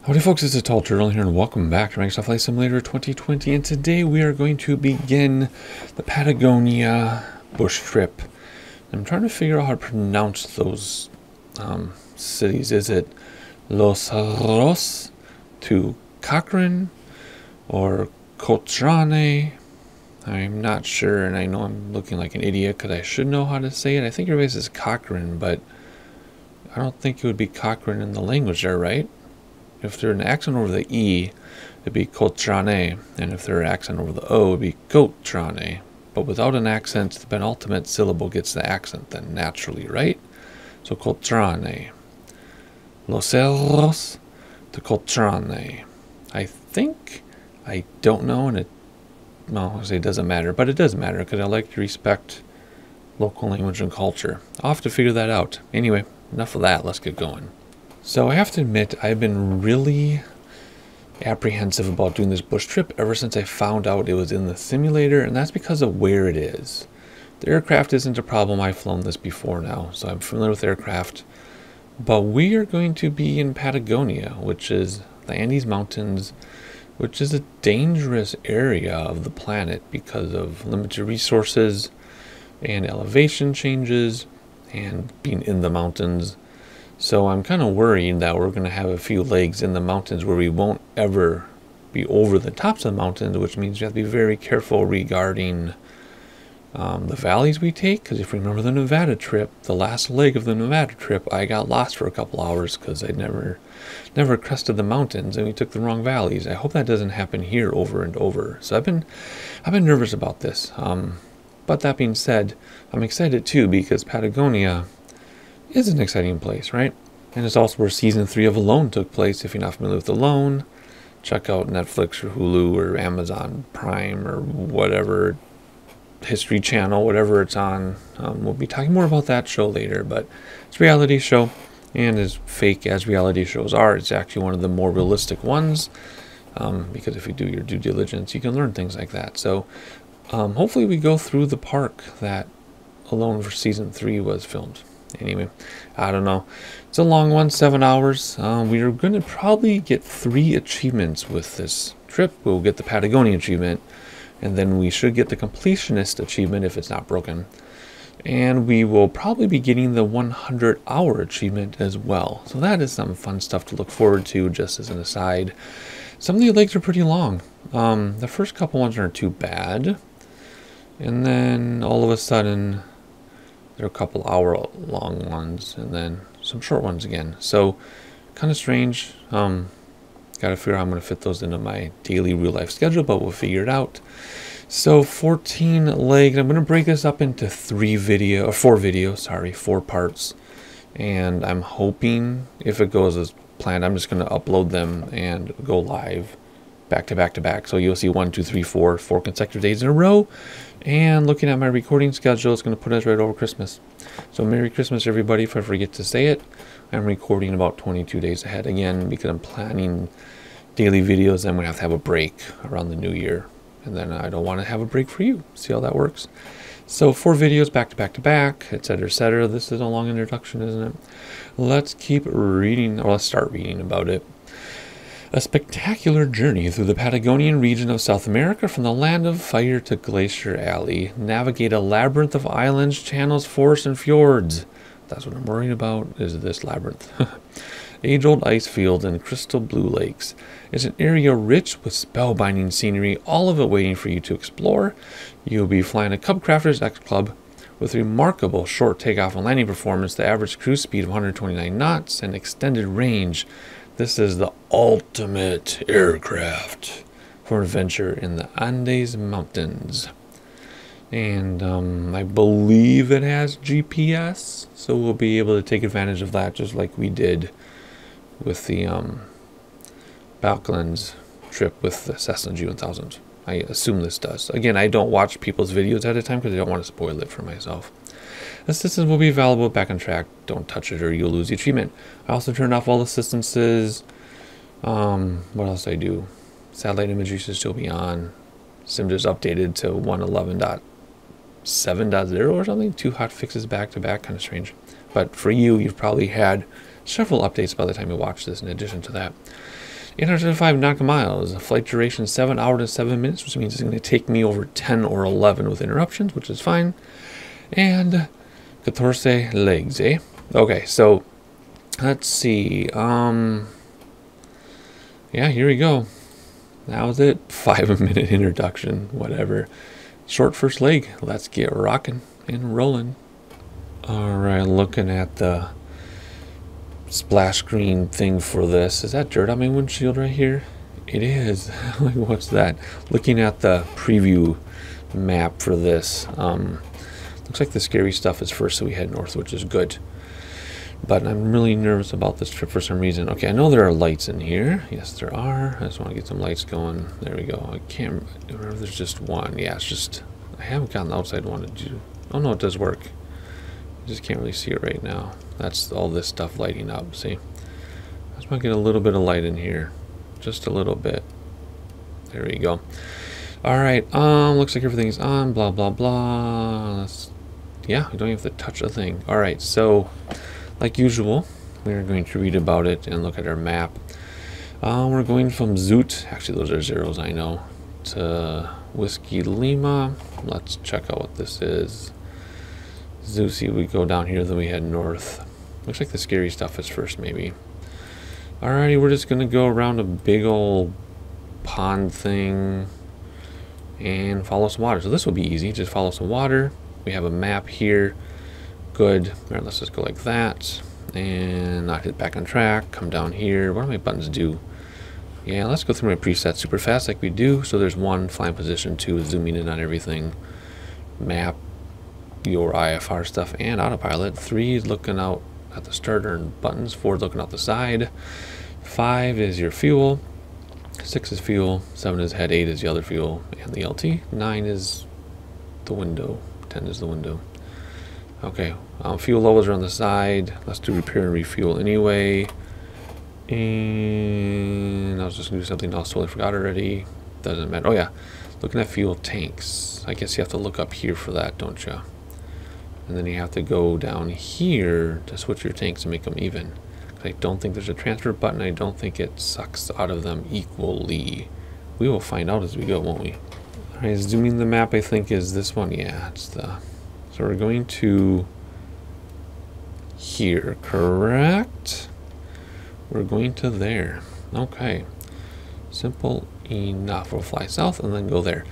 Howdy folks, it's a Tall Turtle here and welcome back to Microsoft Flight Simulator 2020, and today we are going to begin the Patagonia bush trip. I'm trying to figure out how to pronounce those cities. Is it Los Cerros to Cochrane or Cochrane? I'm not sure, and I know I'm looking like an idiot because I should know how to say it. I think everybody says Cochrane, but I don't think it would be Cochrane in the language there, right? If there's an accent over the E, it'd be Cochrane, and if there's an accent over the O, it'd be Cochrane. But without an accent, the penultimate syllable gets the accent then naturally, right? So Cochrane. Los Cerros to Cochrane. I think, I don't know, and well, I say it doesn't matter, but it does matter because I like to respect local language and culture. I'll have to figure that out. Anyway, enough of that, let's get going. So I have to admit, I've been really apprehensive about doing this bush trip ever since I found out it was in the simulator, and that's because of where it is. The aircraft isn't a problem. I've flown this before now, so I'm familiar with aircraft. But we are going to be in Patagonia, which is the Andes Mountains, which is a dangerous area of the planet because of limited resources and elevation changes and being in the mountains. So I'm kind of worried that we're going to have a few legs in the mountains where we won't ever be over the tops of the mountains, which means you have to be very careful regarding the valleys we take. Because if you remember the Nevada trip, the last leg of the Nevada trip, I got lost for a couple hours because I never crested the mountains and we took the wrong valleys. I hope that doesn't happen here over and over. So I've been nervous about this. But that being said, I'm excited too because Patagonia is an exciting place, right? And it's also where season 3 of Alone took place. If you're not familiar with Alone, check out Netflix or Hulu or Amazon Prime or whatever, History Channel, whatever it's on. We'll be talking more about that show later, but it's a reality show, and as fake as reality shows are, it's actually one of the more realistic ones, because if you do your due diligence, you can learn things like that. So hopefully we go through the park that Alone for season 3 was filmed. Anyway, I don't know. It's a long one, 7 hours. We are going to probably get 3 achievements with this trip. We'll get the Patagonia achievement, and then we should get the completionist achievement if it's not broken. And we will probably be getting the 100-hour achievement as well. So that is some fun stuff to look forward to, just as an aside. Some of the legs are pretty long. The first couple ones aren't too bad. And then all of a sudden, there are a couple hour-long ones, and then some short ones again. So, kind of strange. Got to figure out how I'm going to fit those into my daily real-life schedule, but we'll figure it out. So, 14 legs. I'm going to break this up into 4 videos, 4 parts. And I'm hoping, if it goes as planned, I'm just going to upload them and go live back to back to back. So you'll see 1, 2, 3, 4 consecutive days in a row. And looking at my recording schedule, it's going to put us right over Christmas. So Merry Christmas, everybody. If I forget to say it, I'm recording about 22 days ahead again because I'm planning daily videos. I'm going to have a break around the new year. And then I don't want to have a break for you. See how that works? So 4 videos back to back to back, etc., etc. This is a long introduction, isn't it? Let's keep reading, or let's start reading about it. A spectacular journey through the Patagonian region of South America from the land of fire to Glacier Alley. Navigate a labyrinth of islands, channels, forests, and fjords. That's what I'm worried about, is this labyrinth. Age-old ice fields and crystal blue lakes. It's an area rich with spellbinding scenery, all of it waiting for you to explore. You'll be flying a Cub Crafters XCub with remarkable short takeoff and landing performance, the average cruise speed of 129 knots, and extended range. This is the ultimate aircraft for adventure in the Andes Mountains. And I believe it has GPS, so we'll be able to take advantage of that just like we did with the Balkans trip with the Cessna G1000. I assume this does. Again, I don't watch people's videos at a time because I don't want to spoil it for myself. Assistance will be available back on track. Don't touch it or you'll lose the achievement. I also turned off all assistances. What else did I do? Satellite imagery should still be on. Sim just updated to 111.7.0 or something. 2 hot fixes back to back. Kind of strange. But for you, you've probably had several updates by the time you watch this in addition to that. 805 nautical miles. Flight duration 7 hours and 7 minutes, which means it's going to take me over 10 or 11 with interruptions, which is fine. And 14 legs, eh? Okay, so let's see. Yeah, here we go. That was it. 5-minute introduction, whatever. Short first leg. Let's get rocking and rolling. All right, looking at the splash screen thing for this. Is that dirt on my windshield right here? It is. Like, what's that? Looking at the preview map for this. Looks like the scary stuff is first, so we head north, which is good. But I'm really nervous about this trip for some reason. Okay, I know there are lights in here. Yes, there are. I just want to get some lights going. There we go. I can't remember if there's just one. Yeah, it's just... I haven't gotten the outside one to do... Oh, no, it does work. I just can't really see it right now. That's all this stuff lighting up, see? I just want to get a little bit of light in here. Just a little bit. There we go. Alright, looks like everything's on, blah, blah, blah. Yeah, we don't have to touch a thing. Alright, so... Like usual, we're going to read about it and look at our map. We're going from Zoot, actually those are zeros, I know, to Whiskey Lima. Let's check out what this is. Zusi, we go down here, then we head north. Looks like the scary stuff is first, maybe. Alrighty, we're just going to go around a big old pond thing and follow some water. So this will be easy, just follow some water. We have a map here. Good. All right, let's just go like that and not hit back on track. Come down here. What do my buttons do? Yeah, let's go through my presets super fast like we do. So there's 1, flying position, 2, zooming in on everything, map, your IFR stuff, and autopilot. 3 is looking out at the starter and buttons. 4 is looking out the side. 5 is your fuel. 6 is fuel. 7 is head. 8 is the other fuel and the LT. 9 is the window. 10 is the window. Okay, fuel levels are on the side. Let's do repair and refuel anyway. And I was just going to do something else, totally forgot already. Doesn't matter. Oh yeah, looking at fuel tanks. I guess you have to look up here for that, don't you? And then you have to go down here to switch your tanks and make them even. I don't think there's a transfer button. I don't think it sucks out of them equally. We will find out as we go, won't we? Alright, zooming the map, I think is this one. Yeah, it's the... So we're going to here, correct? We're going to there. Okay. Simple enough. We'll fly south and then go there.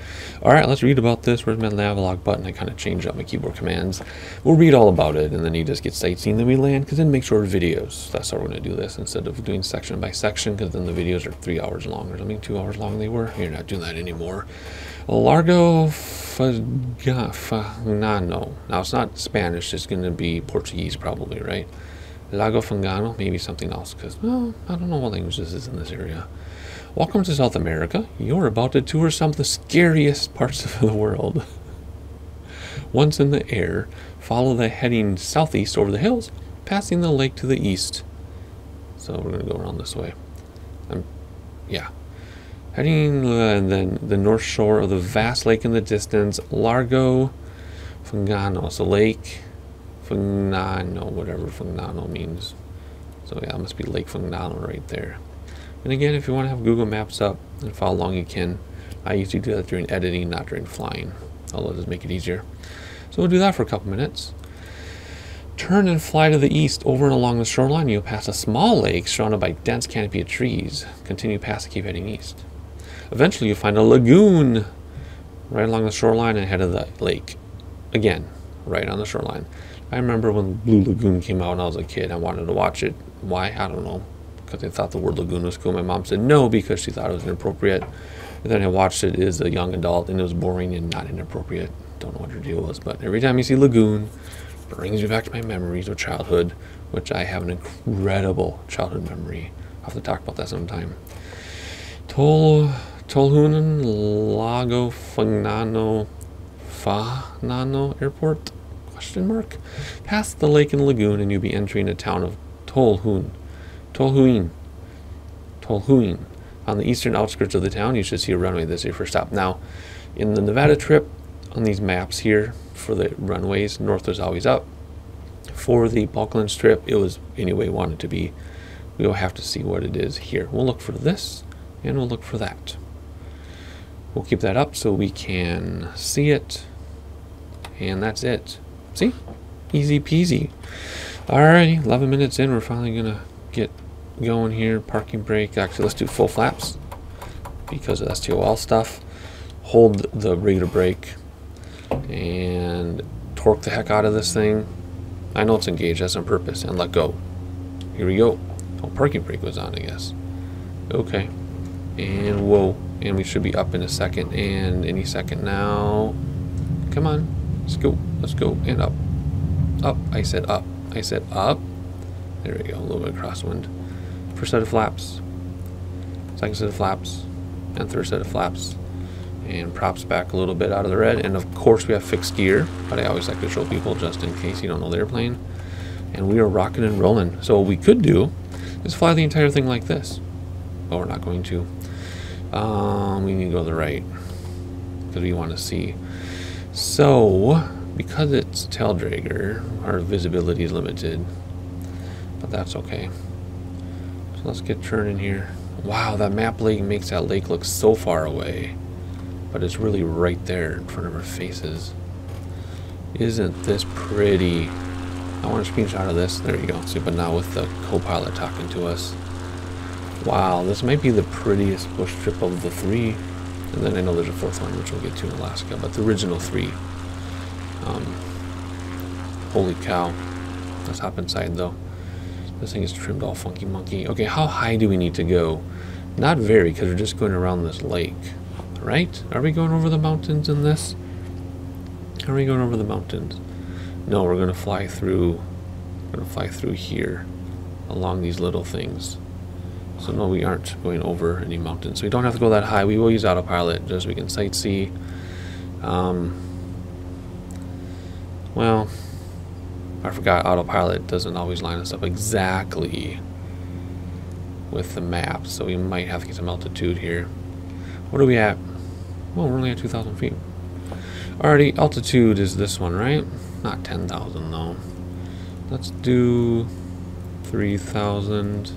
Alright, let's read about this. Where's my Navilog button? I kind of changed up my keyboard commands. We'll read all about it and then you just get sightseeing, then we land, because then make short videos. That's how we're going to do this instead of doing section by section, because then the videos are 3 hours long or something, 2 hours long they were. You're not doing that anymore. Largo Fangano. Now it's not Spanish, it's going to be Portuguese probably, right? Lago Fangano, maybe something else, because, well, I don't know what language this is in this area. Welcome to South America. You're about to tour some of the scariest parts of the world. Once in the air, follow the heading southeast over the hills, passing the lake to the east. So we're going to go around this way. Yeah. Heading then the north shore of the vast lake in the distance, Largo Fangano. So Lake Fangano, whatever Fangano means. So yeah, it must be Lake Fangano right there. And again, if you want to have Google Maps up and follow along, you can. I usually do that during editing, not during flying. Although it does make it easier. So we'll do that for a couple minutes. Turn and fly to the east over and along the shoreline. You'll pass a small lake surrounded by dense canopy of trees. Continue past and keep heading east. Eventually you'll find a lagoon right along the shoreline and ahead of the lake. Again, right on the shoreline. I remember when Blue Lagoon came out when I was a kid. I wanted to watch it. Why? I don't know. Because I thought the word lagoon was cool. My mom said no because she thought it was inappropriate. And then I watched it as a young adult and it was boring and not inappropriate. Don't know what her deal was. But every time you see lagoon, it brings me back to my memories of childhood, which I have an incredible childhood memory. I'll have to talk about that sometime. Tolhunan Lago Fangano Airport? Question mark. Past the lake and lagoon and you'll be entering the town of Tolhuin. On the eastern outskirts of the town, you should see a runway. This is your first stop. Now, in the Nevada trip, on these maps here for the runways, north was always up. For the Balkland trip, it was any way you wanted it to be. we'll have to see what it is here. We'll look for this, and we'll look for that. We'll keep that up so we can see it, and that's it. See? Easy peasy. Alrighty, 11 minutes in, we're finally gonna get going here. Parking brake. Actually, let's do full flaps because of SAWL stuff. Hold the regular brake and torque the heck out of this thing. I know it's engaged, that's on purpose, and let go. Here we go. Oh, parking brake was on, I guess. Okay. And whoa. And we should be up in a second, and any second now. Come on. Let's go. Let's go. And up. Up. I said up. I said up. There we go. A little bit of crosswind. First set of flaps. Second set of flaps. And third set of flaps. And props back a little bit out of the red. And of course we have fixed gear, but I always like to show people just in case you don't know the airplane. And we are rocking and rolling. So what we could do is fly the entire thing like this. But we're not going to. We need to go to the right because we want to see. So because it's tail dragger, our visibility is limited, but that's okay. So let's get churning here. Wow, that map lake makes that lake look so far away, but it's really right there in front of our faces. Isn't this pretty? I want a screenshot of this. There you go. See, but now with the co-pilot talking to us. Wow, this might be the prettiest bush trip of the three. And then I know there's a fourth one, which we'll get to in Alaska, but the original three. Holy cow. Let's hop inside, though. This thing is trimmed all funky monkey. Okay, how high do we need to go? Not very, because we're just going around this lake. Right? Are we going over the mountains in this? Are we going over the mountains? No, we're going to fly through. We're going to fly through here, along these little things. So no, we aren't going over any mountains. So we don't have to go that high. We will use autopilot just so we can sightsee. Well, I forgot autopilot doesn't always line us up exactly with the map, so we might have to get some altitude here. What are we at? Well, we're only at 2,000 feet. Alrighty, altitude is this one, right? Not 10,000 though. Let's do 3,000.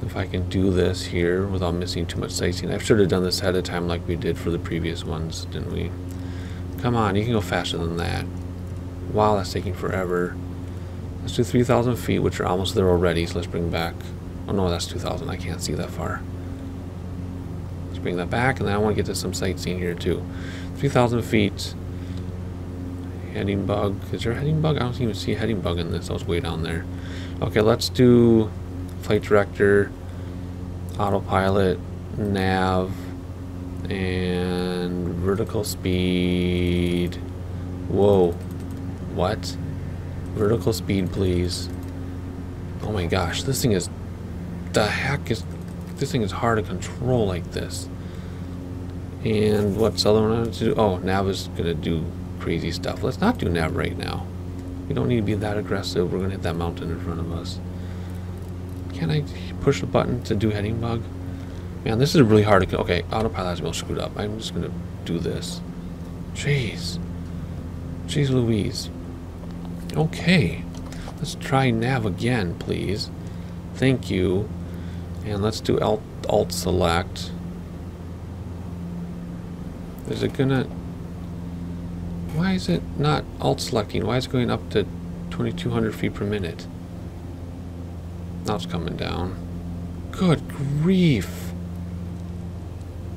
If I can do this here without missing too much sightseeing. I should have done this ahead of time like we did for the previous ones, didn't we? Come on, you can go faster than that. Wow, that's taking forever. Let's do 3,000 feet, which are almost there already, so let's bring back... Oh no, that's 2,000, I can't see that far. Let's bring that back, and then I want to get to some sightseeing here too. 3,000 feet. Heading bug. Is there a heading bug? I don't even see a heading bug in this. I was way down there. Okay, let's do flight director, autopilot, nav, and vertical speed. Whoa. What? Vertical speed, please. Oh my gosh, this thing is... The heck is... This thing is hard to control like this. And what's other one to do? Oh, nav is going to do crazy stuff. Let's not do nav right now. We don't need to be that aggressive. We're going to hit that mountain in front of us. Can I push a button to do heading bug? Man, this is really hard to... Okay, autopilot has me all screwed up. I'm just going to do this. Jeez. Jeez Louise. Okay. Let's try nav again, please. Thank you. And let's do alt select. Is it gonna... Why is it not alt selecting? Why is it going up to 2,200 feet per minute? Now it's coming down. Good grief.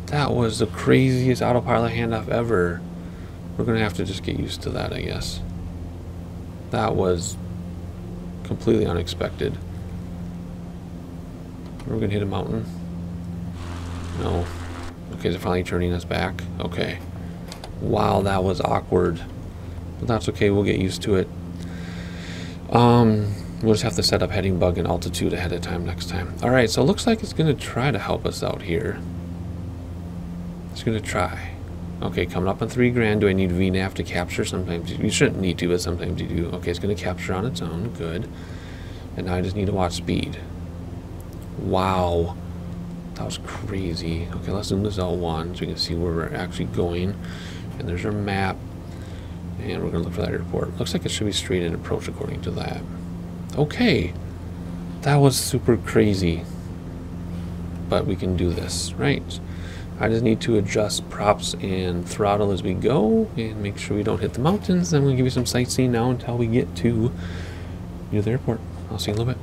That was the craziest autopilot handoff ever. We're gonna have to just get used to that, I guess. That was completely unexpected. We're gonna hit a mountain. No. Okay, is it finally turning us back? Okay. Wow, that was awkward. But that's okay, we'll get used to it. We'll just have to set up heading bug and altitude ahead of time next time. Alright, so it looks like it's gonna try to help us out here. It's gonna try. Okay, coming up on 3 grand. Do I need VNAV to capture? Sometimes you shouldn't need to, but sometimes you do. Okay, it's gonna capture on its own. Good. And now I just need to watch speed. Wow. That was crazy. Okay, let's zoom this L1 so we can see where we're actually going. And there's our map. And we're gonna look for that airport. Looks like it should be straight in approach according to that. Okay. That was super crazy. But we can do this, right? I just need to adjust props and throttle as we go and make sure we don't hit the mountains. Then we'll give you some sightseeing now until we get to near the airport. I'll see you in a little bit.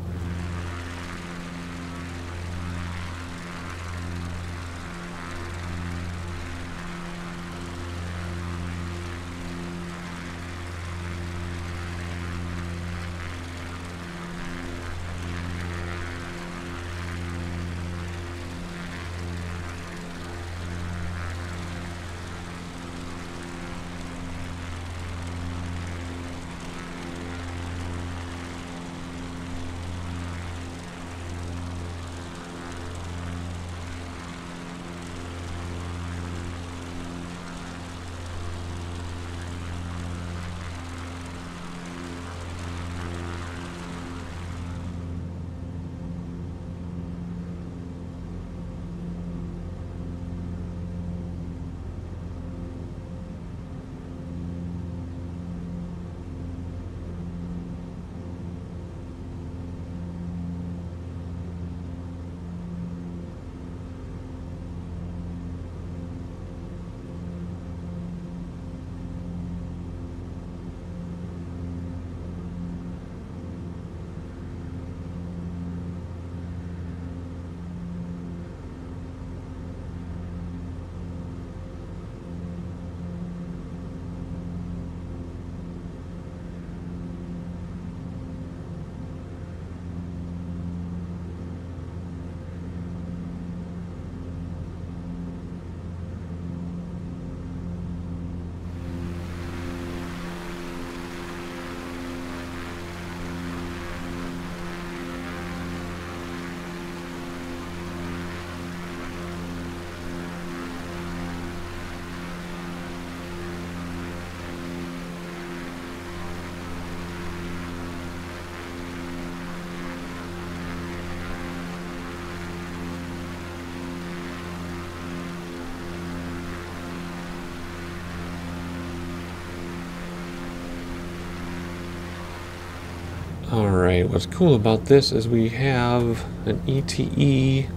Alright, what's cool about this is we have an ETE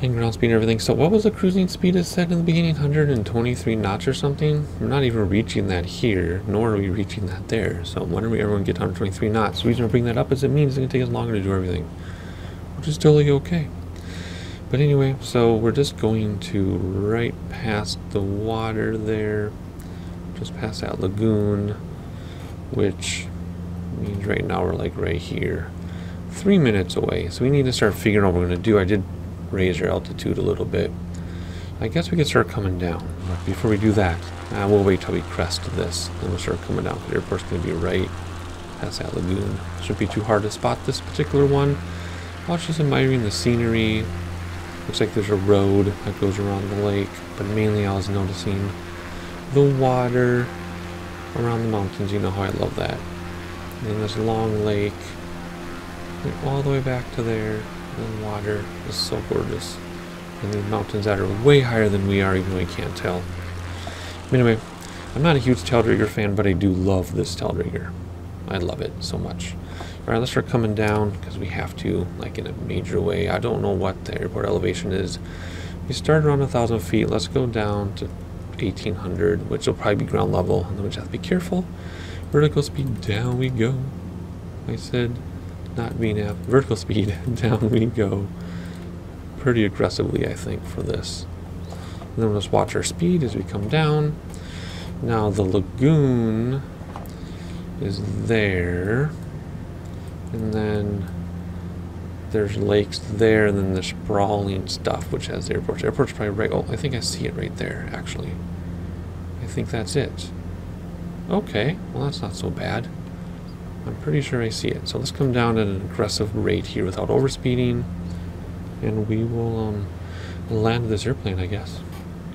and ground speed and everything. So what was the cruising speed it said in the beginning? 123 knots or something? We're not even reaching that here, nor are we reaching that there. So when are we ever going to get 123 knots? The reason I bring that up is it means it's going to take us longer to do everything, which is totally okay. But anyway, so we're just going to right past the water there, just past that lagoon, which means right now we're like right here, 3 minutes away. So we need to start figuring out what we're going to do. I did raise our altitude a little bit. I guess we could start coming down. But before we do that, we'll wait till we crest this, and we'll start coming down. The airport's going to be right past that lagoon. Shouldn't be too hard to spot this particular one. I was just admiring the scenery. Looks like there's a road that goes around the lake, but mainly I was noticing the water around the mountains. You know how I love that. And then this long lake, all the way back to there, and the water is so gorgeous. And these mountains that are way higher than we are, even though we can't tell. Anyway, I'm not a huge tailrigger fan, but I do love this tailrigger. I love it so much. Alright, let's start coming down, because we have to, like in a major way. I don't know what the airport elevation is. We start around 1,000 feet. Let's go down to 1,800, which will probably be ground level. And then we just have to be careful. Vertical speed, down we go. I said, not VNAV. Vertical speed, down we go. Pretty aggressively, I think, for this. And then we'll just watch our speed as we come down. Now the lagoon is there. And then there's lakes there, and then the sprawling stuff, which has the airport. The airport's probably right. Oh, I think I see it right there, actually. I think that's it. Okay, well that's not so bad. I'm pretty sure I see it. So let's come down at an aggressive rate here without overspeeding, and we will land this airplane, I guess.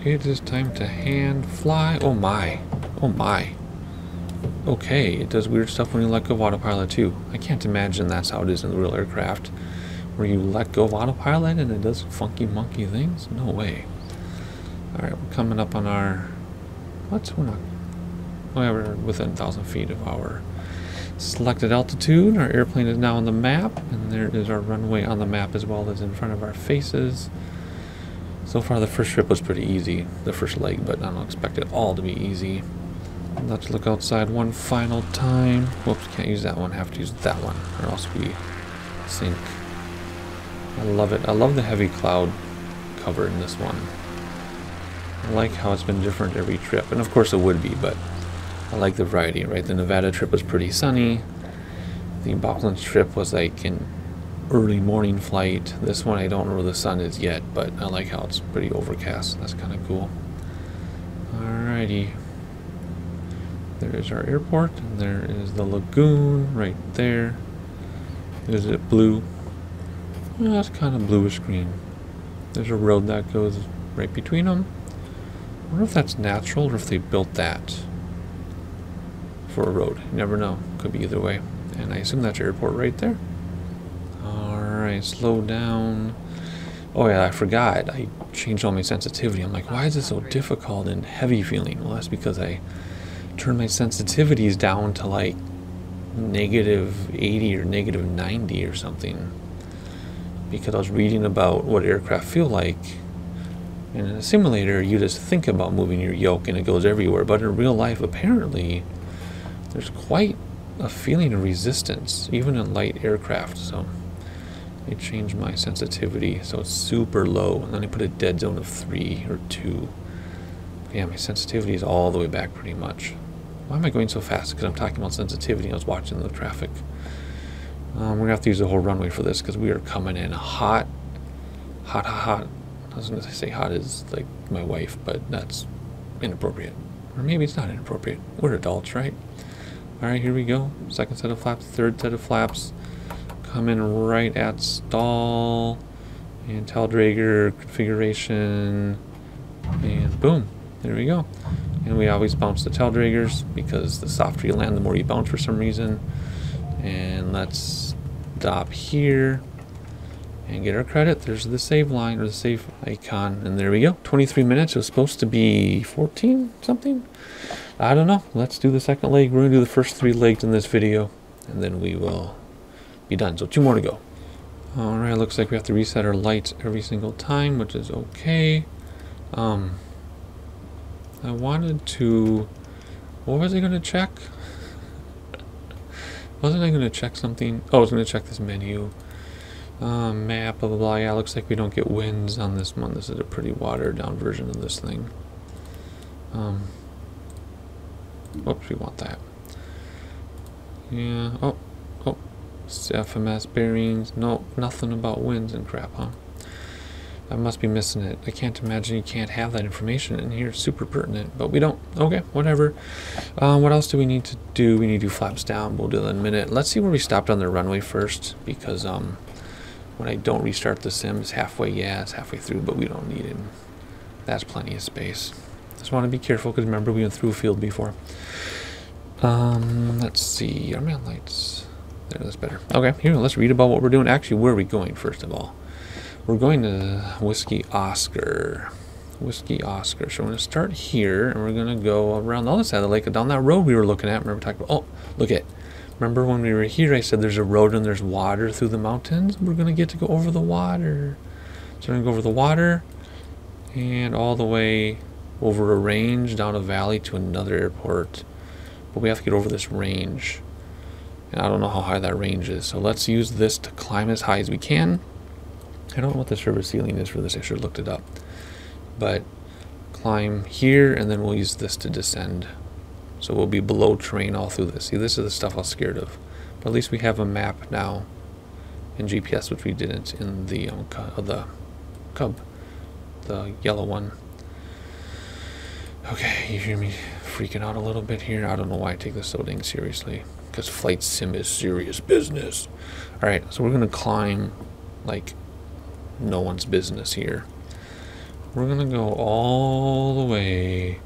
It is time to hand fly. Oh my. Oh my. Okay, it does weird stuff when you let go of autopilot too. I can't imagine that's how it is in the real aircraft, where you let go of autopilot and it does funky monkey things. No way. Alright, we're coming up on our... What? We're not... Oh yeah, we're within 1,000 feet of our Selected altitude. Our airplane is now on the map, and there is our runway on the map as well as in front of our faces. So far the first trip was pretty easy, the first leg, but I don't expect it all to be easy. Let's look outside one final time. Whoops, can't use that one, have to use that one or else we sink. I love it. I love the heavy cloud cover in this one. I like how it's been different every trip, and of course it would be, but I like the variety, right? The Nevada trip was pretty sunny. The Balkans trip was like an early morning flight. This one I don't know where the sun is yet, but I like how it's pretty overcast. That's kind of cool. Alrighty. There is our airport, and there is the lagoon right there. Is it blue? Well, that's kind of bluish green. There's a road that goes right between them. I wonder if that's natural or if they built that for a road. You never know. Could be either way. And I assume that's your airport right there. Alright, slow down. Oh yeah, I forgot. I changed all my sensitivity. I'm like, why is it so difficult and heavy feeling? Well, that's because I turned my sensitivities down to like -80 or -90 or something. Because I was reading about what aircraft feel like. And in a simulator, you just think about moving your yoke and it goes everywhere. But in real life, apparently, there's quite a feeling of resistance, even in light aircraft. So I changed my sensitivity so it's super low, and then I put a dead zone of 3 or 2. Yeah, my sensitivity is all the way back pretty much. Why am I going so fast? Because I'm talking about sensitivity. I was watching the traffic. We're going to have to use the whole runway for this because we are coming in hot. Hot, hot, hot. I was going to say hot is like my wife, but that's inappropriate. Or maybe it's not inappropriate. We're adults, right? Alright, here we go. Second set of flaps, third set of flaps. Coming right at stall. And tail dragger configuration. And boom. There we go. And we always bounce the tail draggers because the softer you land, the more you bounce for some reason. And let's stop here and get our credit. There's the save line or the save icon, and there we go. 23 minutes. It was supposed to be 14 something. I don't know. Let's do the second leg. We're gonna do the first 3 legs in this video, and then we will be done. So 2 more to go. All right. Looks like we have to reset our lights every single time, which is okay. I wanted to. What was I gonna check? Wasn't I gonna check something? Oh, I was gonna check this menu. Map, blah, blah, blah. Yeah, looks like we don't get winds on this one. This is a pretty watered down version of this thing. Oops, we want that. Yeah, oh, FMS bearings. No, nothing about winds and crap, huh? I must be missing it. I can't imagine you can't have that information in here. Super pertinent, but we don't. Okay, whatever. What else do we need to do? We need to do flaps down. We'll do that in a minute. Let's see where we stopped on the runway first, because when I don't restart the sim, it's halfway. Yeah, it's halfway through, but we don't need it. That's plenty of space. Just want to be careful, because remember we went through a field before. Let's see. Our man lights. There, that's better. Okay, here, let's read about what we're doing. Actually, where are we going, first of all? We're going to Whiskey Oscar. Whiskey Oscar. So we're going to start here, and we're going to go around the other side of the lake, down that road we were looking at. Remember talking about, oh, look at, remember when we were here, I said there's a road and there's water through the mountains? We're going to get to go over the water. So we're going to go over the water, and all the way over a range, down a valley to another airport. But we have to get over this range. And I don't know how high that range is. So let's use this to climb as high as we can. I don't know what the service ceiling is for this. I should have looked it up. But climb here, and then we'll use this to descend. So we'll be below terrain all through this. See, this is the stuff I was scared of. But at least we have a map now in GPS, which we didn't in the Cub, the yellow one. Okay, you hear me freaking out a little bit here? I don't know why I take this so dang seriously. Because flight sim is serious business. Alright, so we're going to climb like no one's business here. We're gonna go all the way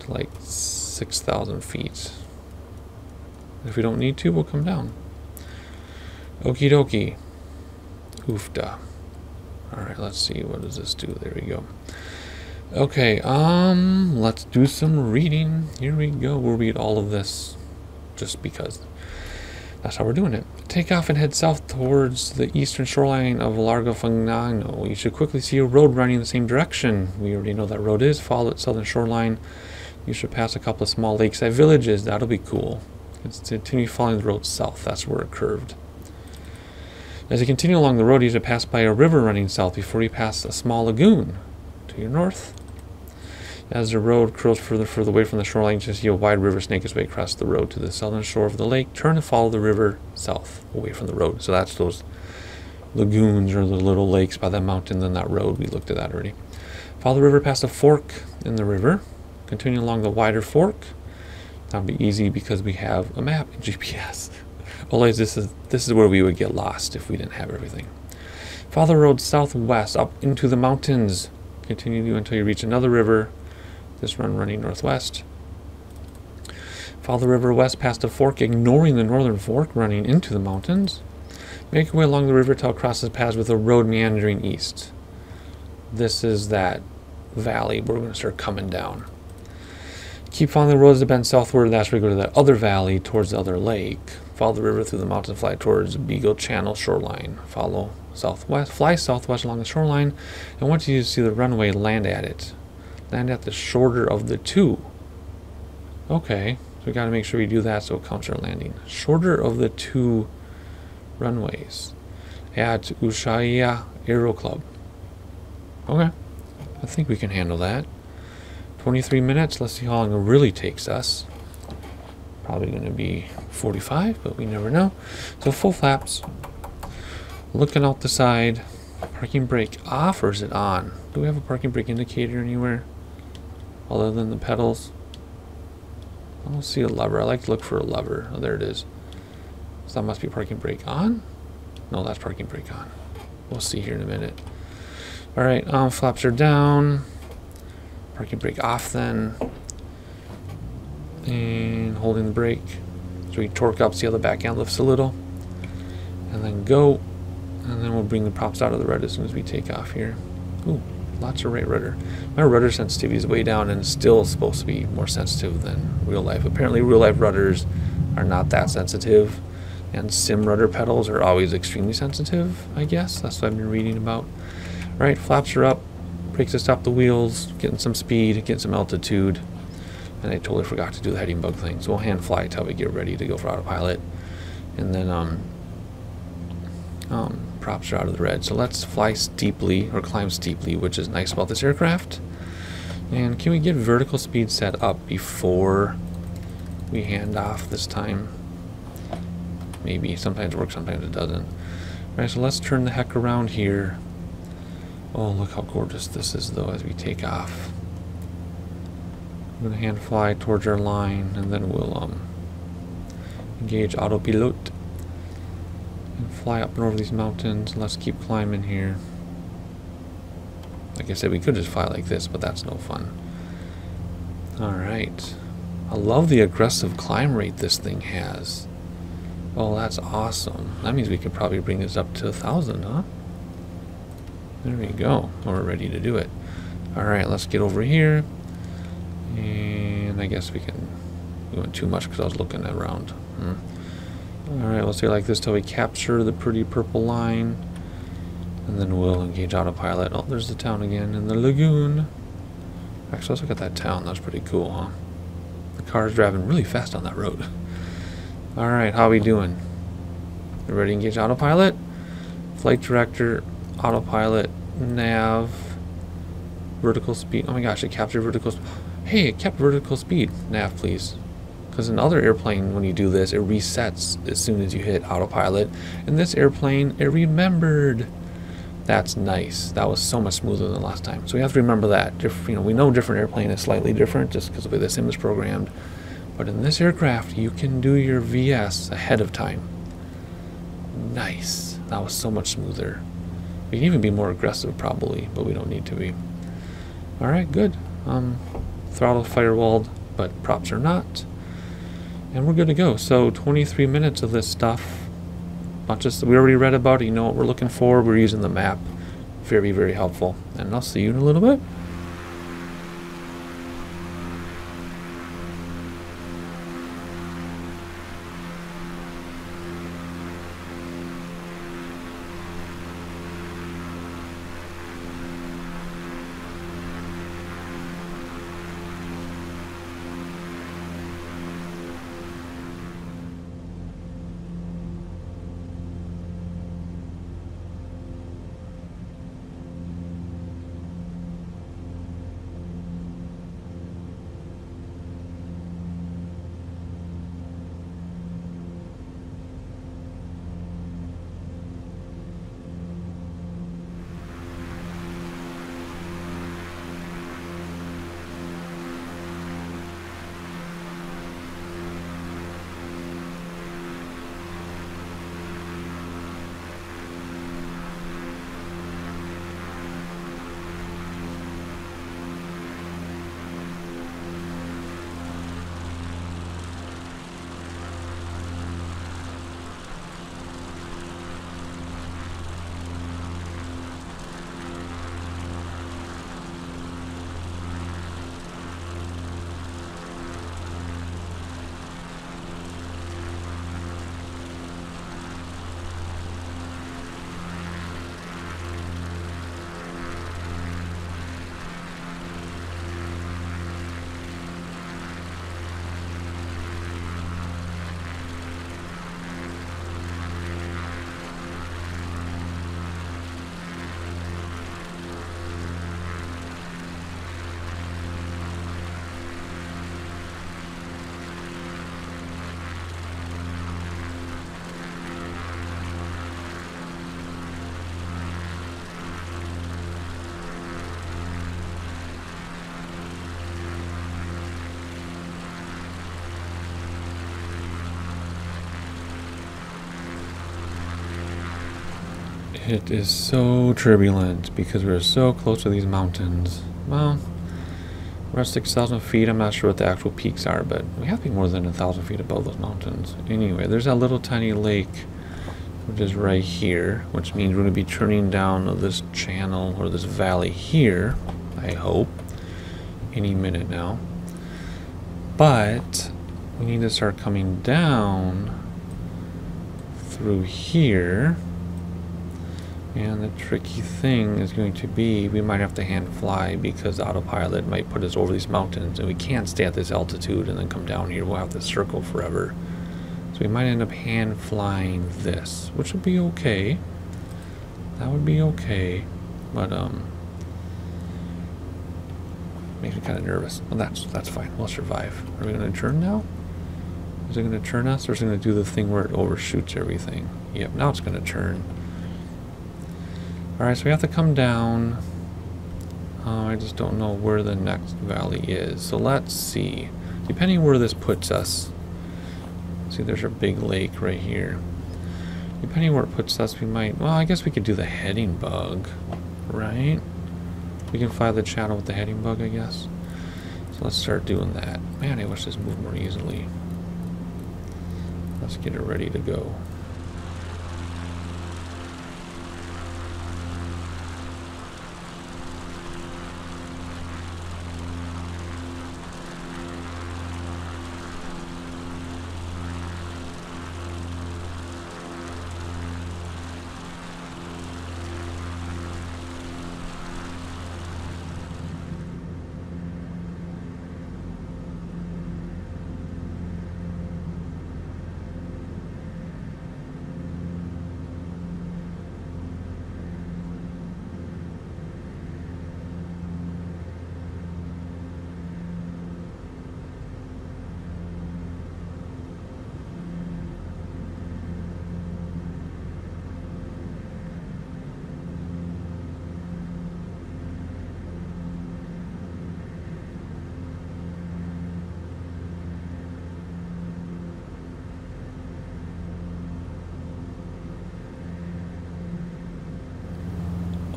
to like 6,000 feet. If we don't need to, we'll come down. Okie dokie. Oofda. Alright, let's see, what does this do? There we go. Okay, let's do some reading. Here we go. We'll read all of this just because. That's how we're doing it. Take off and head south towards the eastern shoreline of Largo Fagnano. You should quickly see a road running in the same direction. We already know that road is. Follow its southern shoreline. You should pass a couple of small lakeside villages. That'll be cool. Continue following the road south. That's where it curved. As you continue along the road, you should pass by a river running south before you pass a small lagoon to your north. As the road curls further away from the shoreline, you see a wide river snake its way across the road to the southern shore of the lake. Turn and follow the river south, away from the road. So that's those lagoons or the little lakes by that mountain, then that road. We looked at that already. Follow the river past a fork in the river. Continue along the wider fork. That'll be easy because we have a map and GPS. Otherwise, this is where we would get lost if we didn't have everything. Follow the road southwest up into the mountains. Continue until you reach another river. This running northwest. Follow the river west past a fork, ignoring the northern fork running into the mountains. Make your way along the river till it crosses paths with a road meandering east. This is that valley where we're going to start coming down. Keep following the roads that bend southward. That's where we go to that other valley towards the other lake. Follow the river through the mountain, fly towards Beagle Channel shoreline. Follow southwest, fly southwest along the shoreline, and once you see the runway, land at it. Land at the shorter of the two. Okay, so we got to make sure we do that so it counts our landing. Shorter of the two runways at Ushuaia Aero Club. Okay, I think we can handle that. 23 minutes. Let's see how long it really takes us. Probably going to be 45, but we never know. So full flaps. Looking out the side. Parking brake off, or is it on? Do we have a parking brake indicator anywhere other than the pedals? I don't see a lever. I like to look for a lever. Oh, there it is. So that must be parking brake on? No, that's parking brake on. We'll see here in a minute. Alright, flaps are down. Parking brake off then. And holding the brake. So we torque up, see how the back end lifts a little. And then go. And then we'll bring the props out of the rudder as soon as we take off here. Ooh, lots of right rudder. My rudder sensitivity is way down and still supposed to be more sensitive than real life. Apparently real life rudders are not that sensitive. And sim rudder pedals are always extremely sensitive, I guess. That's what I've been reading about. Alright, flaps are up. Brakes to stop the wheels. Getting some speed, getting some altitude. And I totally forgot to do the heading bug thing. So we'll hand fly until we get ready to go for autopilot. And then props are out of the red. So let's fly steeply, or climb steeply, which is nice about this aircraft. And can we get vertical speed set up before we hand off this time? Maybe. Sometimes it works, sometimes it doesn't. Alright, so let's turn the heck around here. Oh, look how gorgeous this is, though, as we take off. I'm going to hand fly towards our line, and then we'll engage autopilot. And fly up and over these mountains. Let's keep climbing here. Like I said, we could just fly like this, but that's no fun. Alright. I love the aggressive climb rate this thing has. Oh, that's awesome. That means we could probably bring this up to 1,000, huh? There we go. We're ready to do it. Alright, let's get over here. And I guess we can... We went too much because I was looking around. Alright, let's do it like this till we capture the pretty purple line. And then we'll engage autopilot. Oh, there's the town again, and the lagoon. Actually, let's look at that town. That's pretty cool, huh? The car's driving really fast on that road. Alright, how are we doing? You ready to engage autopilot? Flight director, autopilot, nav, vertical speed. Oh my gosh, it captured vertical speed. Hey, it kept vertical speed. Nav, please. Because in other airplane, when you do this, it resets as soon as you hit autopilot. In this airplane, it remembered. That's nice. That was so much smoother than last time. So we have to remember that. We know different airplane is slightly different just because of the way the sim is programmed. But in this aircraft, you can do your VS ahead of time. Nice. That was so much smoother. We can even be more aggressive probably, but we don't need to be. Alright, good. Throttle firewalled, but props are not. And we're good to go. So 23 minutes of this stuff. We already read about it. You know what we're looking for. We're using the map. Very, very helpful. And I'll see you in a little bit. It is so turbulent because we're so close to these mountains. Well, we're at 6,000 feet. I'm not sure what the actual peaks are, but we have to be more than 1,000 feet above those mountains. Anyway, there's that little tiny lake, which is right here, which means we're going to be turning down this channel or this valley here, I hope, any minute now. But we need to start coming down through here. And the tricky thing is going to be we might have to hand fly because autopilot might put us over these mountains and we can't stay at this altitude and then come down here. We'll have to circle forever. So we might end up hand flying this, which would be okay. That would be okay. But makes me kind of nervous. Well, that's fine. We'll survive. Are we going to turn now? Is it going to turn us or is it going to do the thing where it overshoots everything? Yep, now it's going to turn. Alright, so we have to come down. I just don't know where the next valley is. So let's see. Depending where this puts us. See, there's our big lake right here. Depending where it puts us, we might... Well, I guess we could do the heading bug. Right? We can fly the channel with the heading bug, I guess. So let's start doing that. Man, I wish this moved more easily. Let's get it ready to go.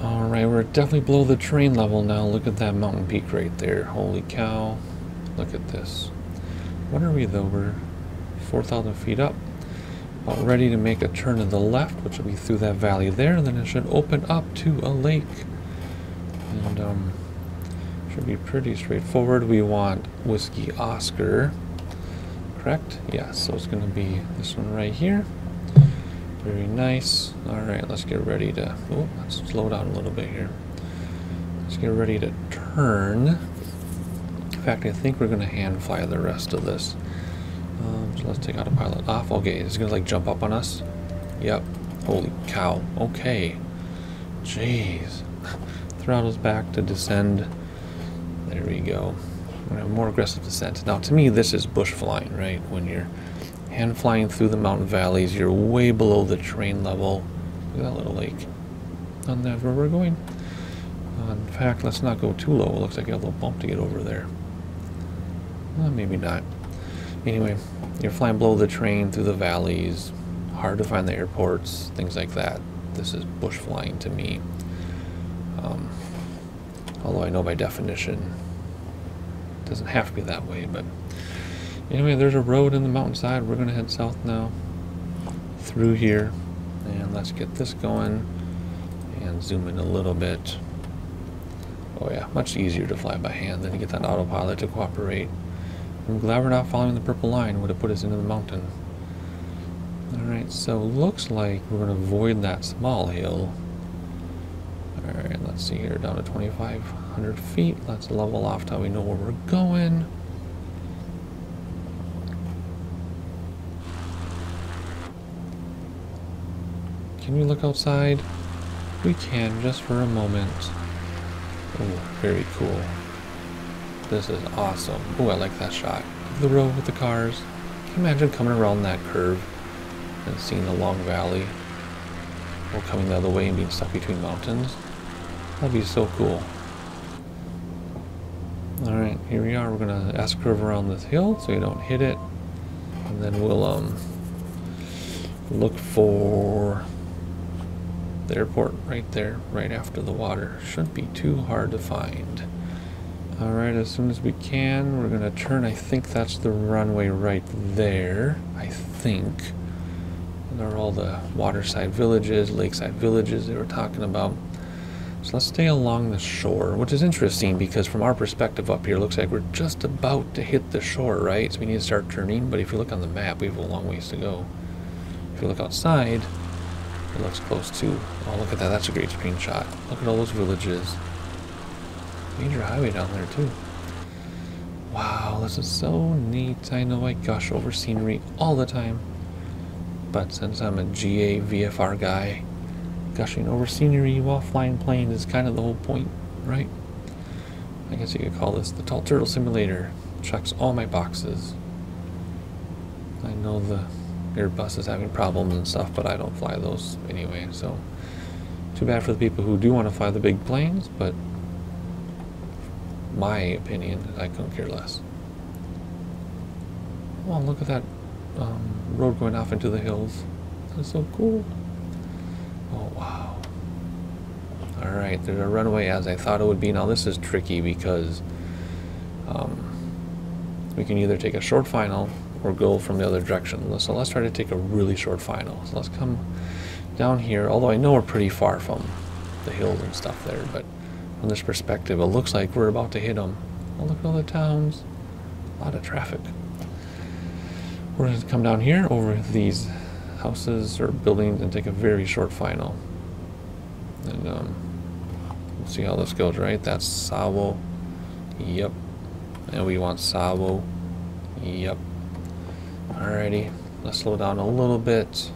Alright, we're definitely below the terrain level now. Look at that mountain peak right there. Holy cow. Look at this. What are we though? We're 4,000 feet up. About ready to make a turn to the left, which will be through that valley there. And then it should open up to a lake. And should be pretty straightforward. We want Whiskey Oscar. Correct? Yeah, so it's going to be this one right here. Very nice. Alright, let's get ready to... Oh, let's slow down a little bit here. Let's get ready to turn. In fact, I think we're going to hand fly the rest of this. So let's take autopilot off. Okay, it's going to like jump up on us. Yep. Holy cow. Okay. Jeez. Throttles back to descend. There we go. We're going to have more aggressive descent. Now, to me, this is bush flying, right? When you're hand flying through the mountain valleys, you're way below the terrain level. Look at that little lake. And that's where we're going. In fact, let's not go too low. It looks like a little bump to get over there. Well, maybe not. Anyway, you're flying below the terrain through the valleys. Hard to find the airports, things like that. This is bush flying to me. Although I know by definition it doesn't have to be that way, but anyway, there's a road in the mountainside. We're going to head south now through here. And let's get this going and zoom in a little bit. Oh yeah, much easier to fly by hand than to get that autopilot to cooperate. I'm glad we're not following the purple line. It would have put us into the mountain. Alright, so looks like we're going to avoid that small hill. Alright, let's see here, down to 2,500 feet. Let's level off till we know where we're going. Can we look outside? We can, just for a moment. Oh, very cool. This is awesome. Oh, I like that shot. The road with the cars. Can you imagine coming around that curve and seeing the long valley? Or coming the other way and being stuck between mountains? That'd be so cool. Alright, here we are. We're going to S-curve around this hill so you don't hit it. And then we'll look for The airport right there, right after the water. Shouldn't be too hard to find. Alright, as soon as we can, we're going to turn. I think that's the runway right there. I think. And there are all the waterside villages, lakeside villages they were talking about. So let's stay along the shore, which is interesting because from our perspective up here, it looks like we're just about to hit the shore, right? So we need to start turning, but if you look on the map, we have a long ways to go. If you look outside, it looks close too. Oh, look at that. That's a great screenshot. Look at all those villages. Major highway down there too. Wow, this is so neat. I know I gush over scenery all the time, but since I'm a GA VFR guy, gushing over scenery while flying planes is kind of the whole point, right? I guess you could call this the Tall Turtle Simulator. Checks all my boxes. I know the Airbus is having problems and stuff, but I don't fly those anyway, so too bad for the people who do want to fly the big planes, but my opinion, I couldn't care less. Oh, look at that road going off into the hills. That's so cool. Oh, wow. Alright, there's a runway as I thought it would be. Now this is tricky because we can either take a short final or go from the other direction. So let's try to take a really short final. So let's come down here, although I know we're pretty far from the hills and stuff there, but from this perspective, it looks like we're about to hit them. Oh, look at all the towns. A lot of traffic. We're going to come down here over these houses or buildings and take a very short final. And we'll see how this goes, right? That's SAWO. Yep. And we want SAWO. Yep. Alrighty. Let's slow down a little bit.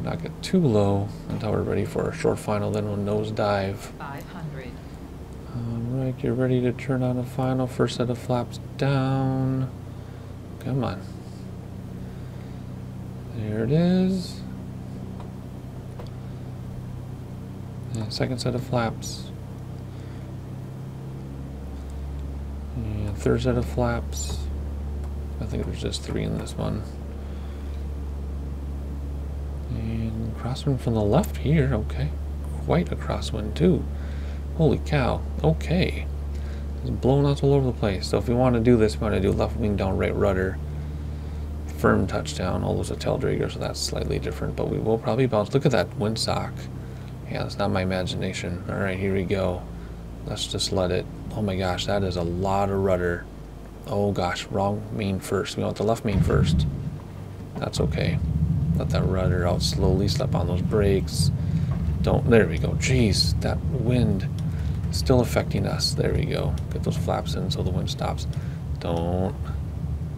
Not get too low until we're ready for a short final, then we'll nose dive. 500. Alright, get ready to turn on a final. First set of flaps down. Come on. There it is. And second set of flaps. And third set of flaps. I think there's just 3 in this one. And crosswind from the left here, okay. Quite a crosswind too. Holy cow, okay. It's blowing us all over the place. So if we want to do this, we want to do left wing down, right rudder. Firm touchdown, all those are tail dragger, so that's slightly different, but we will probably bounce. Look at that windsock. Yeah, that's not my imagination. Alright, here we go. Let's just let it. Oh my gosh, that is a lot of rudder. Oh gosh, wrong main first. We want the left main first. That's okay. Let that rudder out slowly, slap on those brakes. Don't, there we go. Jeez, that wind is still affecting us. There we go. Get those flaps in so the wind stops. Don't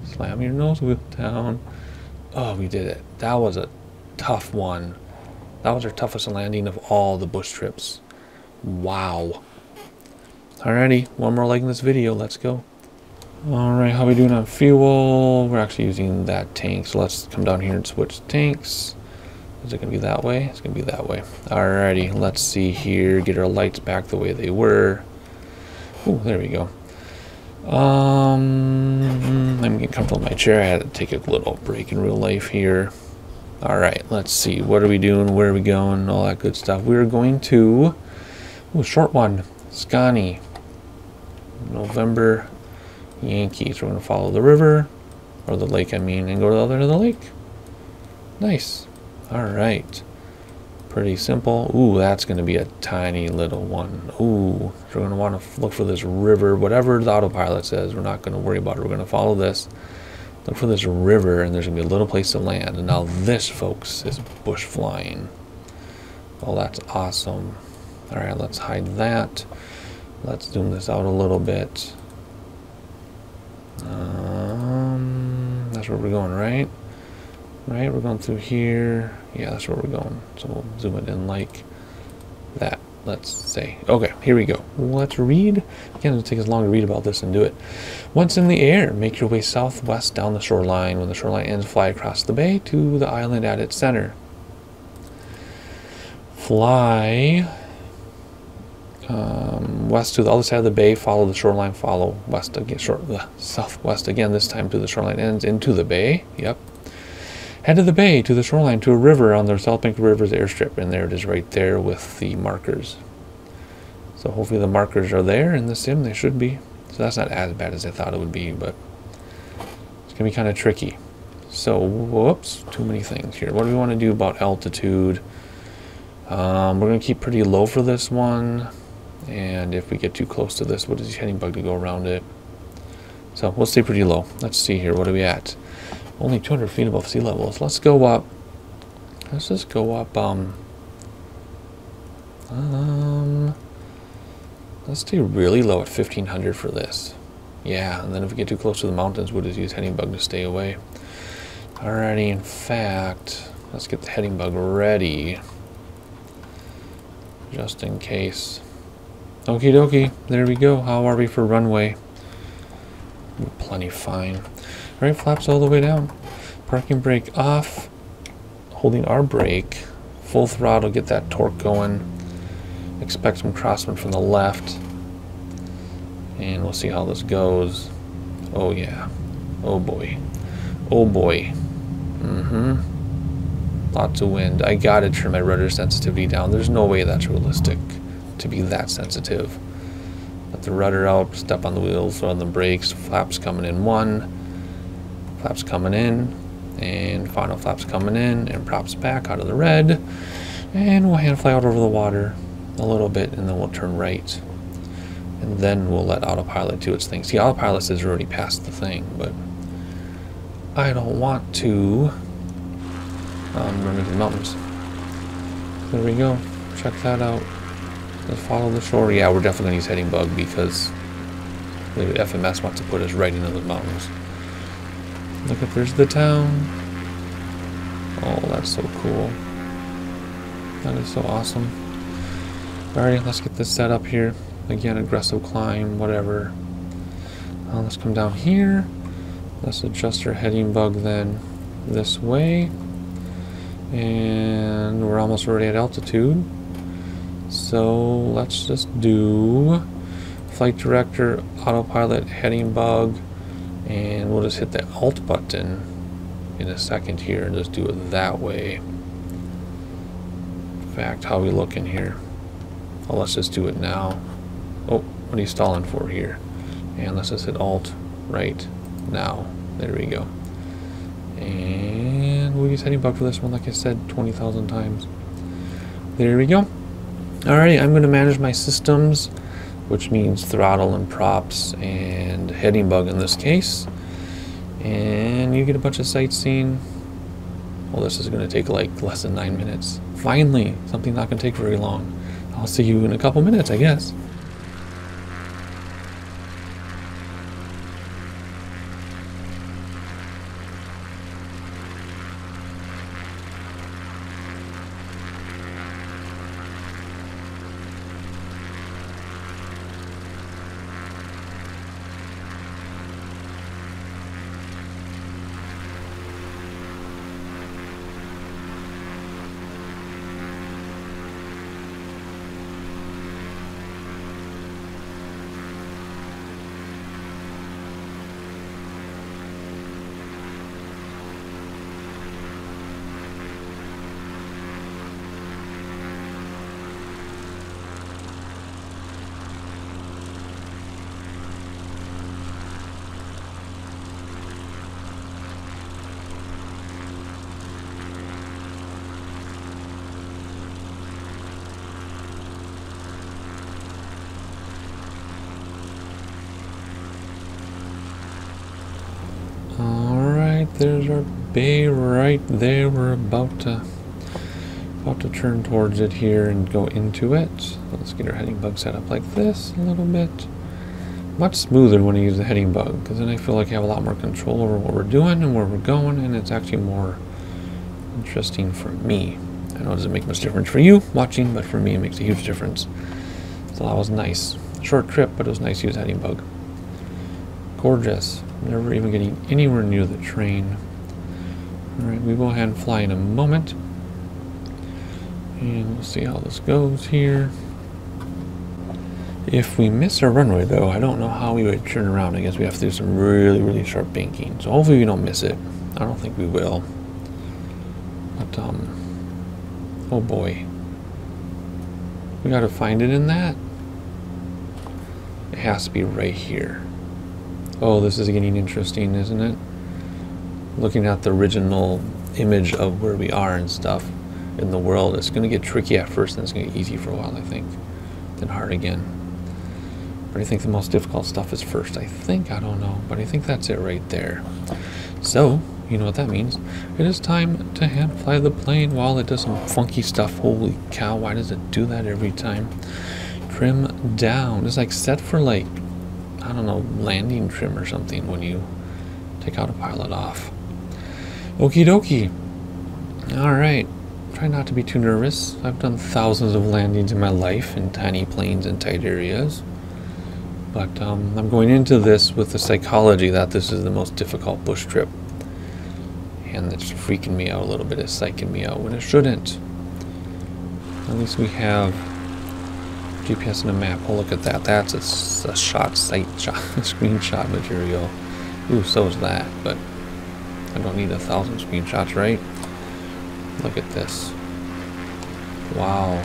slam your nose wheel down. Oh, we did it. That was a tough one. That was our toughest landing of all the bush trips. Wow. Alrighty, one more leg in this video. Let's go. Alright, how are we doing on fuel? We're actually using that tank, so let's come down here and switch tanks. Is it going to be that way? It's going to be that way. Alrighty, let's see here. Get our lights back the way they were. Oh, there we go. I'm getting comfortable in my chair. I had to take a little break in real life here. Alright, let's see. What are we doing? Where are we going? All that good stuff. We're going to... Ooh, short one. SCNY. November... Yankees. We're going to follow the river, or the lake, I mean, and go to the other end of the lake. Nice. Alright. Pretty simple. Ooh, that's going to be a tiny little one. Ooh. So we're going to want to look for this river. Whatever the autopilot says, we're not going to worry about it. We're going to follow this. Look for this river, and there's going to be a little place to land. And now this, folks, is bush flying. Oh, that's awesome. Alright, let's hide that. Let's zoom this out a little bit. That's where we're going, right? Right, we're going through here. Yeah, that's where we're going. So we'll zoom it in like that, let's say. Okay, here we go. Let's read. Again, it'll take us long to read about this and do it. Once in the air, make your way southwest down the shoreline. When the shoreline ends, fly across the bay to the island at its center. Fly west to the other side of the bay, follow the shoreline, follow west again, southwest again, this time to the shoreline ends into the bay. Yep. Head of the bay, to the shoreline, to a river on the South Bank River's airstrip. And there it is right there with the markers. So hopefully the markers are there in the sim. They should be. So that's not as bad as I thought it would be, but it's going to be kind of tricky. So, whoops, too many things here. What do we want to do about altitude? We're going to keep pretty low for this one. And if we get too close to this, what is the heading bug to go around it? So we'll stay pretty low. Let's see here. What are we at? Only 200 feet above sea level. So let's go up. Let's just go up. Let's stay really low at 1500 for this. Yeah, and then if we get too close to the mountains, we'll just use heading bug to stay away. Alrighty, in fact, let's get the heading bug ready. Just in case. Okie dokie, there we go. How are we for runway? We're plenty fine. Alright, flaps all the way down. Parking brake off. Holding our brake. Full throttle, get that torque going. Expect some crosswind from the left. And we'll see how this goes. Oh yeah. Oh boy. Oh boy. Lots of wind. I gotta turn my rudder sensitivity down. There's no way that's realistic to be that sensitive. Let the rudder out, step on the wheels, on the brakes, flaps coming in one, flaps coming in, and final flaps coming in, and props back out of the red, and we'll hand fly out over the water a little bit, and then we'll turn right, and then we'll let autopilot do its thing. See, autopilot says we're already past the thing, but I don't want to run into the mountains. There we go. Check that out. Let's follow the shore. Yeah, we're definitely going to use heading bug because the FMS wants to put us right into the mountains. Look, if there's the town. Oh, that's so cool. That is so awesome. Alright, let's get this set up here. Again, aggressive climb, whatever. Let's come down here. Let's adjust our heading bug then this way. And we're almost already at altitude. So let's just do flight director, autopilot, heading bug, and we'll just hit the alt button in a second here and just do it that way. In fact, how we looking here? Oh, let's just do it now. Oh, what are you stalling for here? And let's just hit alt right now. There we go. And we'll use heading bug for this one, like I said 20,000 times. There we go. Alrighty, I'm going to manage my systems, which means throttle and props and heading bug in this case. And you get a bunch of sightseeing. Well, this is going to take like less than 9 minutes. Finally, something not going to take very long. I'll see you in a couple minutes, I guess. There's our bay right there. We're about to turn towards it here and go into it. Let's get our heading bug set up like this a little bit. Much smoother when I use the heading bug, because then I feel like I have a lot more control over what we're doing and where we're going, and it's actually more interesting for me. I know it doesn't make much difference for you watching, but for me it makes a huge difference. So that was nice. Short trip, but it was nice to use heading bug. Gorgeous. Never even getting anywhere near the train. Alright, we will hand fly in a moment. And we'll see how this goes here. If we miss our runway though, I don't know how we would turn around. I guess we have to do some really, really sharp banking. So hopefully we don't miss it. I don't think we will. But, oh boy. We gotta find it in that. It has to be right here. Oh, this is getting interesting, isn't it? Looking at the original image of where we are and stuff in the world, it's gonna get tricky at first, and it's gonna get easy for a while, I think. Then hard again. But I think the most difficult stuff is first, I think. I don't know, but I think that's it right there. So, you know what that means. It is time to hand fly the plane while it does some funky stuff. Holy cow, why does it do that every time? Trim down. It's like set for, like, I don't know, landing trim or something when you take out a pilot off. Okie dokie. Alright. Try not to be too nervous. I've done thousands of landings in my life in tiny planes and tight areas. But I'm going into this with the psychology that this is the most difficult bush trip. And it's freaking me out a little bit. It's psyching me out when it shouldn't. At least we have GPS and a map. Oh, look at that. That's a screenshot material. Ooh, so is that. But I don't need 1,000 screenshots, right? Look at this. Wow.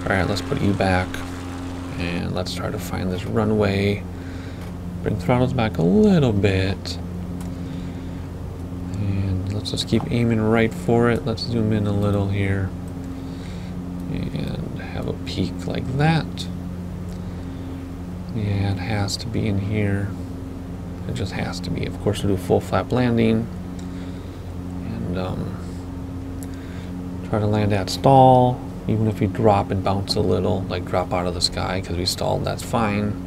Alright, let's put you back. And let's try to find this runway. Bring throttles back a little bit. And let's just keep aiming right for it. Let's zoom in a little here. And have a peak like that. Yeah, it has to be in here. It just has to be. Of course, we'll do a full flap landing. And try to land at stall. Even if we drop and bounce a little, like drop out of the sky because we stalled, that's fine.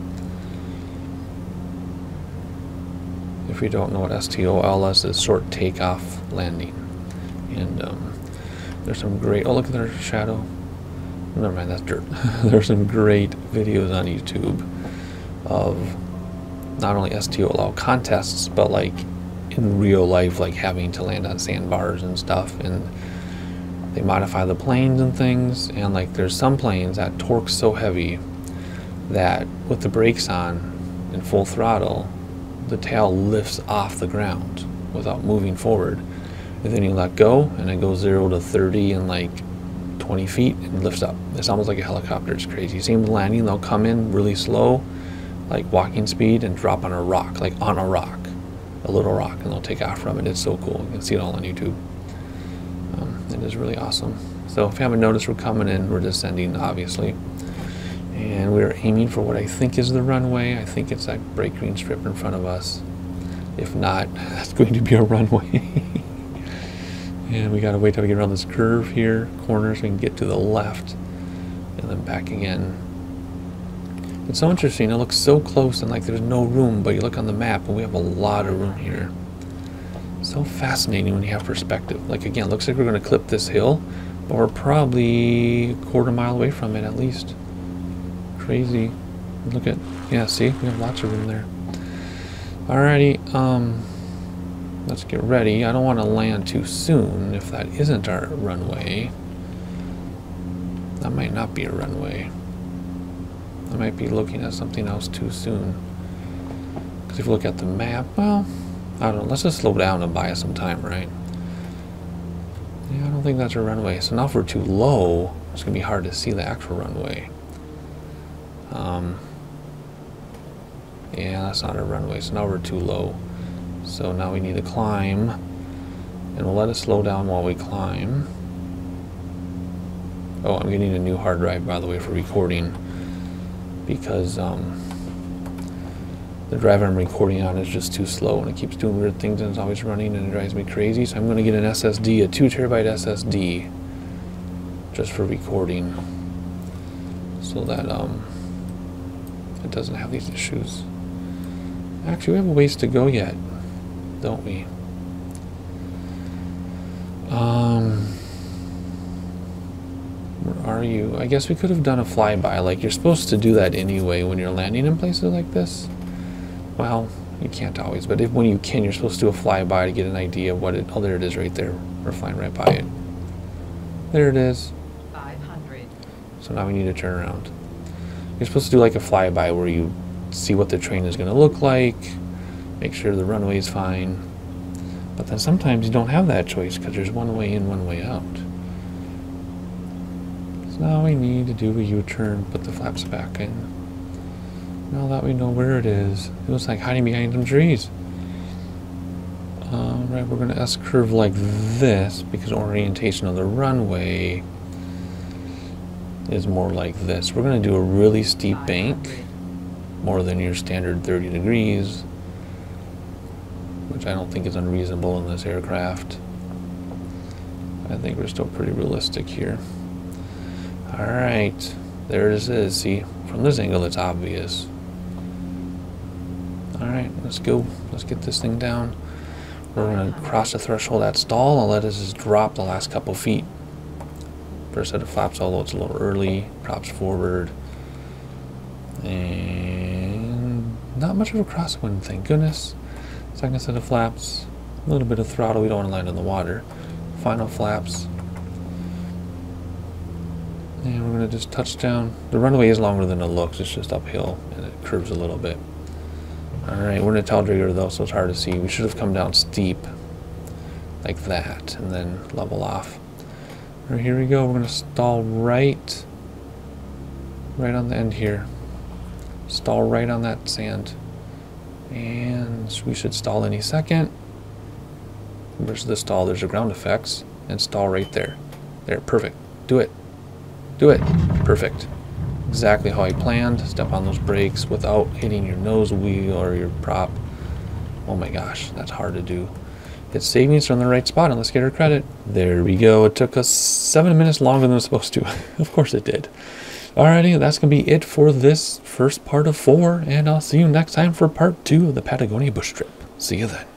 If you don't know what STOL is short takeoff landing. And there's some great, oh look at their shadow. Never mind, that's dirt. There's some great videos on YouTube of not only STOL contests, but like in real life, like having to land on sandbars and stuff. And they modify the planes and things, and like there's some planes that torque so heavy that with the brakes on and full throttle, the tail lifts off the ground without moving forward. And then you let go, and it goes 0 to 30 in like 20 feet and lifts up. It's almost like a helicopter. It's crazy. Same with landing. They'll come in really slow, like walking speed, and drop on a rock, like on a rock, a little rock, and they'll take off from it. It's so cool. You can see it all on YouTube. It is really awesome. So if you haven't noticed, we're coming in, we're descending, obviously. And we're aiming for what I think is the runway. I think it's that bright green strip in front of us. If not, that's going to be a runway. And we gotta wait till we get around this curve here, corner, so we can get to the left, and then back again. It's so interesting, it looks so close and like there's no room, but you look on the map and we have a lot of room here. So fascinating when you have perspective. Like again, it looks like we're going to clip this hill, but we're probably a quarter mile away from it at least. Crazy. Look at, yeah, see, we have lots of room there. Alrighty, let's get ready. I don't want to land too soon if that isn't our runway. That might not be a runway. I might be looking at something else too soon. Because if you look at the map, well, I don't know, let's just slow down and buy us some time, right? Yeah, I don't think that's a runway. So now if we're too low, it's going to be hard to see the actual runway. Yeah, that's not a runway, so now we're too low. So now we need to climb, and we'll let it slow down while we climb. Oh, I'm getting a new hard drive, by the way, for recording, because the drive I'm recording on is just too slow, and it keeps doing weird things, and it's always running, and it drives me crazy. So I'm going to get an SSD, a 2 terabyte SSD, just for recording, so that it doesn't have these issues. Actually, we have a ways to go yet, don't we? Where are you? I guess we could have done a flyby. Like, you're supposed to do that anyway when you're landing in places like this. Well, you can't always, but when you can, you're supposed to do a flyby to get an idea of what it... Oh, there it is right there. We're flying right by it. There it is. 500. So now we need to turn around. You're supposed to do like a flyby where you see what the train is going to look like, make sure the runway is fine. But then sometimes you don't have that choice because there's one way in, one way out. So now we need to do a U-turn, put the flaps back in. Now that we know where it is, it was like hiding behind some trees. Right, we're going to S-curve like this because orientation of the runway is more like this. We're going to do a really steep bank, more than your standard 30 degrees, which I don't think is unreasonable in this aircraft. I think we're still pretty realistic here. Alright, there it is. See, from this angle it's obvious. Alright, let's go. Let's get this thing down. We're going to cross the threshold at stall and let us just drop the last couple feet. First set of flaps, although it's a little early, props forward. And not much of a crosswind, thank goodness. Second set of flaps, a little bit of throttle, we don't want to land in the water. Final flaps. And we're going to just touch down. The runway is longer than it looks, it's just uphill and it curves a little bit. Alright, we're in a tail dragger though, so it's hard to see. We should have come down steep, like that, and then level off. Alright, here we go. We're going to stall right on the end here. Stall right on that sand. And we should stall any second. Where's the stall? There's the ground effects. And stall right there. There, perfect. Do it. Do it. Perfect. Exactly how I planned. Step on those brakes without hitting your nose wheel or your prop. Oh my gosh, that's hard to do. It's savings from the right spot, and let's get her credit. There we go. It took us 7 minutes longer than it was supposed to. Of course it did. Alrighty, that's going to be it for this first part of 4, and I'll see you next time for part 2 of the Patagonia bush trip. See you then.